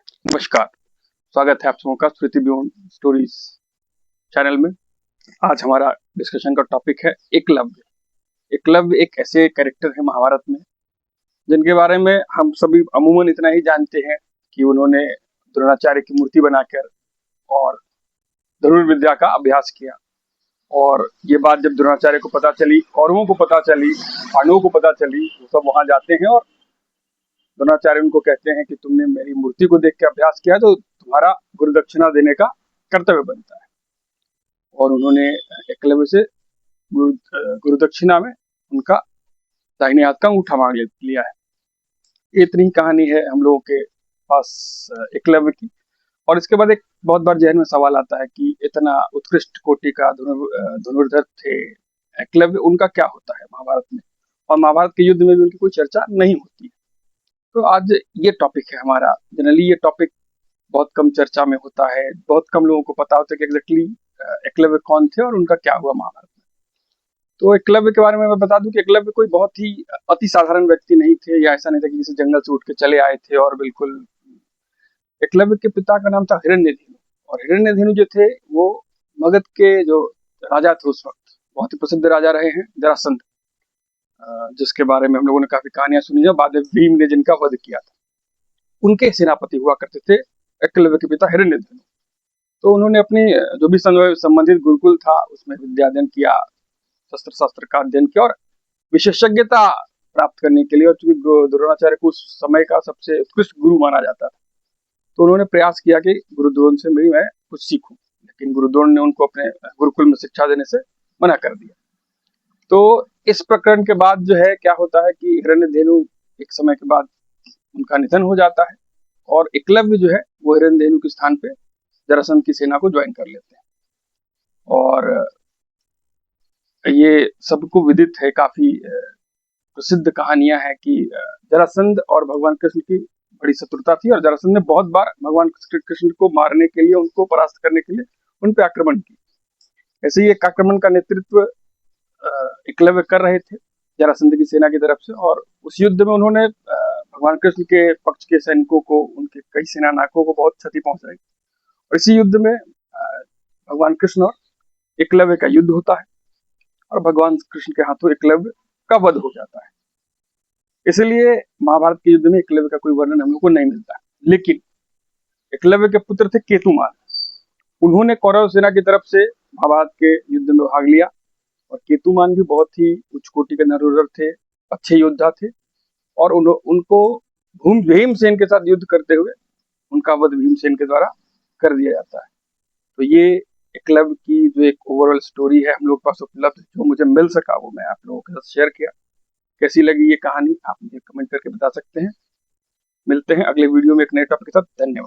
नमस्कार, स्वागत है आप सबों का स्मृति बियॉन्ड स्टोरीज चैनल में। आज हमारा डिस्कशन का टॉपिक है एकलव्य। एकलव्य एक ऐसे कैरेक्टर है महाभारत में जिनके बारे में हम सभी अमूमन इतना ही जानते हैं कि उन्होंने द्रोणाचार्य की मूर्ति बनाकर और धनुर्विद्या का अभ्यास किया। और ये बात जब द्रोणाचार्य को पता चली, कौरवों को पता चली, पांडवों को पता चली, वो सब वहां जाते हैं और द्रोणाचार्य उनको कहते हैं कि तुमने मेरी मूर्ति को देख के अभ्यास किया तो तुम्हारा गुरु दक्षिणा देने का कर्तव्य बनता है। और उन्होंने एकलव्य से गुरु दक्षिणा में उनका दाहिने हाथ का अंगूठा मांग लिया है। इतनी कहानी है हम लोगों के पास एकलव्य की। और इसके बाद एक बहुत बार जहन में सवाल आता है कि इतना उत्कृष्ट कोटि का धनुर्धर थे एकलव्य, उनका क्या होता है महाभारत में, और महाभारत के युद्ध में भी उनकी कोई चर्चा नहीं होती। तो आज ये टॉपिक है हमारा। जनरली ये टॉपिक बहुत कम चर्चा में होता है, बहुत कम लोगों को पता होता है कि एग्जैक्टली एकलव्य कौन थे और उनका क्या हुआ महाभारत में। तो एकलव्य के बारे में मैं बता दूं कि एकलव्य कोई बहुत ही अति साधारण व्यक्ति नहीं थे, या ऐसा नहीं था कि किसी जंगल से उठ के चले आए थे। और बिल्कुल एकलव्य के पिता का नाम था हिरण्यधेनु, और हिरण्यधेनु जो थे वो मगध के जो राजा थे उस वक्त, बहुत ही प्रसिद्ध राजा रहे हैं, जरासंध, जिसके बारे में हम लोगों ने काफी कहानियां सुनी है। बाद में भीम ने जिनका वध किया था, उनके सेनापति हुआ करते थे एकलव्य के पिता हिरण्यधनु। तो उन्होंने अपनी जो भी संबंधित गुरुकुल था उसमें विद्याध्ययन किया, शस्त्र शास्त्र का अध्ययन किया और विशेषज्ञता प्राप्त करने के लिए, और चूंकि द्रोणाचार्य को उस समय का सबसे उत्कृष्ट गुरु माना जाता था, तो उन्होंने प्रयास किया कि गुरुद्रोण से भी मैं कुछ सीखूं। लेकिन गुरुद्रोण ने उनको अपने गुरुकुल में शिक्षा देने से मना कर दिया। तो इस प्रकरण के बाद जो है क्या होता है कि हिरण्यधेनु एक समय के बाद उनका निधन हो जाता है, और एकलव्य जो है वो हिरण्यधेनु के स्थान पे जरासंध की सेना को ज्वाइन कर लेते हैं। और ये सबको विदित है, काफी प्रसिद्ध कहानियां हैं कि जरासंध और भगवान कृष्ण की बड़ी शत्रुता थी, और जरासंध ने बहुत बार भगवान कृष्ण को मारने के लिए, उनको परास्त करने के लिए उन पे आक्रमण किया। ऐसे ही एक आक्रमण का नेतृत्व एकलव्य कर रहे थे जरासंध की सेना की तरफ से, और उस युद्ध में उन्होंने भगवान कृष्ण के पक्ष के सैनिकों को, उनके कई सेनानायकों को बहुत क्षति पहुंचाई। और इसी युद्ध में भगवान कृष्ण और एकलव्य का युद्ध होता है, और भगवान कृष्ण के हाथों एकलव्य का वध हो जाता है। इसलिए महाभारत के युद्ध में एकलव्य का कोई वर्णन हम लोग को नहीं मिलता। लेकिन एकलव्य के पुत्र थे केतुमान। उन्होंने कौरव सेना की तरफ से महाभारत के युद्ध में भाग लिया, और केतुमान भी बहुत ही उच्च कोटि के नरवर थे, अच्छे योद्धा थे। और उनको भीमसेन के साथ युद्ध करते हुए उनका वध भीमसेन के द्वारा कर दिया जाता है। तो ये एकलव्य की जो एक ओवरऑल स्टोरी है हम लोग के पास उपलब्ध, जो मुझे मिल सका वो मैं आप लोगों के साथ शेयर किया। कैसी लगी ये कहानी आप मुझे कमेंट करके बता सकते हैं। मिलते हैं अगले वीडियो में एक नए टॉपिक के साथ। धन्यवाद।